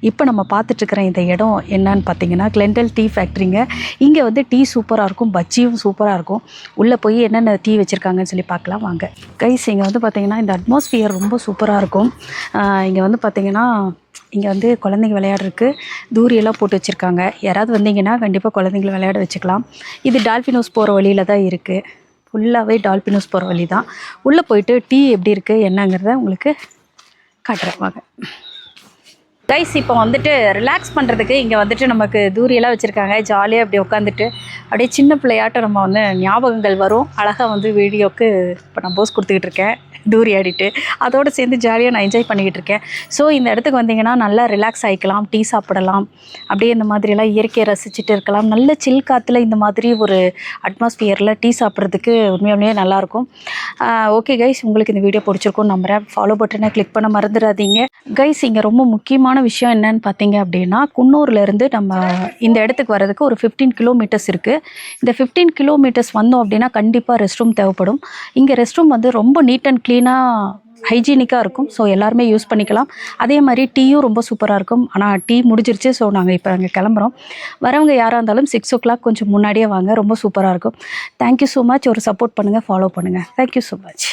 இப்போ நம்ம பார்த்துட்ருக்கிற இந்த இடம் என்னன்னு பார்த்தீங்கன்னா கிளெண்டல் டீ ஃபேக்ட்ரிங்க. இங்கே வந்து டீ சூப்பராக இருக்கும், பஜ்ஜியும் சூப்பராக இருக்கும். உள்ளே போய் என்னென்ன டீ வச்சுருக்காங்கன்னு சொல்லி பார்க்கலாம் வாங்க. கைஸ் இங்கே வந்து பார்த்திங்கன்னா இந்த அட்மாஸ்ஃபியர் ரொம்ப சூப்பராக இருக்கும். இங்கே வந்து பார்த்திங்கன்னா இங்கே வந்து குழந்தைங்க விளையாடுறதுக்கு தூரியெல்லாம் போட்டு வச்சுருக்காங்க. யாராவது வந்தீங்கன்னா கண்டிப்பாக குழந்தைங்கள விளையாட வச்சுக்கலாம். இது டால்ஃபினோஸ் போகிற வழியில் தான் இருக்குது. ஃபுல்லாகவே டால்ஃபினோஸ் போகிற வழி தான். உள்ளே போயிட்டு டீ எப்படி இருக்குது என்னங்கிறத உங்களுக்கு காட்டுறேன் வாங்க. கைஸ் இப்போ வந்துட்டு ரிலாக்ஸ் பண்ணுறதுக்கு இங்கே வந்துட்டு நமக்கு தூரியெல்லாம் வச்சுருக்காங்க. ஜாலியாக அப்படி உட்காந்துட்டு அப்படியே சின்ன பிள்ளையாட்டம் நம்ம வந்து ஞாபகங்கள் வரும். அழகாக வந்து வீடியோவுக்கு இப்போ நான் போஸ் கொடுத்துக்கிட்டு இருக்கேன் தூரி ஆடிட்டு. அதோடு சேர்ந்து ஜாலியாக நான் என்ஜாய் பண்ணிக்கிட்டு இருக்கேன். ஸோ இந்த இடத்துக்கு வந்தீங்கன்னா நல்லா ரிலாக்ஸ் ஆகிக்கலாம், டீ சாப்பிடலாம், அப்படியே இந்த மாதிரியெல்லாம் இயற்கையை ரசிச்சுட்டு இருக்கலாம். நல்ல சில் காற்றுல இந்த மாதிரி ஒரு அட்மாஸ்ஃபியரில் டீ சாப்பிட்றதுக்கு உண்மையுமே நல்லாயிருக்கும். ஓகே கைஸ், உங்களுக்கு இந்த வீடியோ பிடிச்சிருக்கும் நம்புகிறேன். ஃபாலோ பட்டனை கிளிக் பண்ண மறந்துடாதீங்க. கைஸ் இங்கே ரொம்ப முக்கியமான விஷயம் என்னன்னு பார்த்தீங்க அப்படின்னா, குன்னூர்லேருந்து நம்ம இந்த இடத்துக்கு வர்றதுக்கு ஒரு 15 கிலோமீட்டர்ஸ் இருக்குது. இந்த 15 கிலோமீட்டர்ஸ் வந்தோம் அப்படின்னா கண்டிப்பாக ரெஸ்ட் ரூம் தேவைப்படும். இங்கே ரெஸ்ட் ரூம் வந்து ரொம்ப நீட் அண்ட் க்ளீனாக ஹைஜீனிக்காக இருக்கும். ஸோ எல்லாருமே யூஸ் பண்ணிக்கலாம். அதே மாதிரி டீயும் ரொம்ப சூப்பராக இருக்கும். ஆனால் டீ முடிஞ்சிருச்சு. ஸோ நாங்கள் இப்போ அங்கே கிளம்புறோம். வரவங்க யாராக இருந்தாலும் 6 o'clock கொஞ்சம் முன்னாடியே வாங்க. ரொம்ப சூப்பராக இருக்கும். Thank you so much. ஒரு சப்போர்ட் பண்ணுங்கள், ஃபாலோ பண்ணுங்கள். Thank you so much.